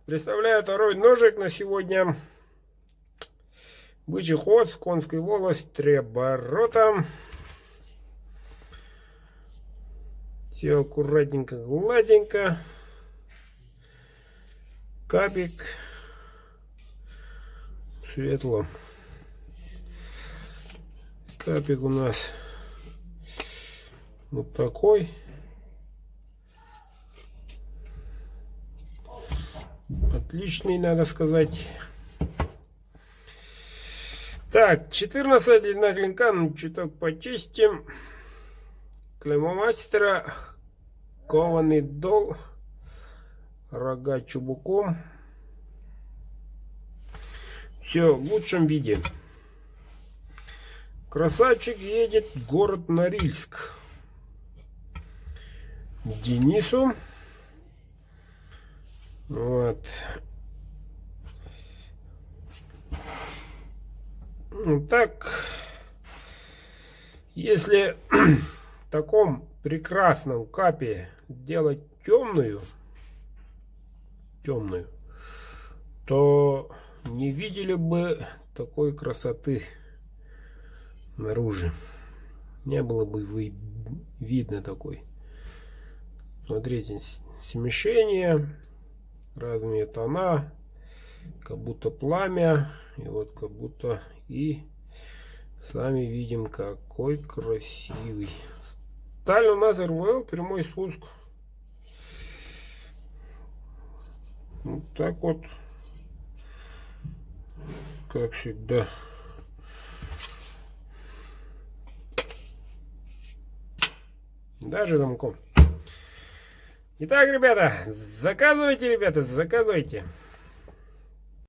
Представляю второй ножик на сегодня. Бычий хвост, конский волос, 3 оборота. Все аккуратненько, гладенько. Капик. Светло. Капик у нас вот такой. Отличный, надо сказать. Так, 14 длина клинка, ну, чуток почистим. Клеймо мастера, кованый дол, рога чубуком. Все в лучшем виде. Красавчик едет в город Норильск. Денису. Вот. Ну так, если в таком прекрасном капе делать темную, то не видели бы такой красоты снаружи. Не было бы видно такой. Смотрите, смещение, разные тона, как будто пламя, и вот как будто и сами видим, какой красивый. Сталь у нас РВЛ, прямой спуск. Вот так вот, как всегда. Даже замком. Итак, ребята, заказывайте, заказывайте.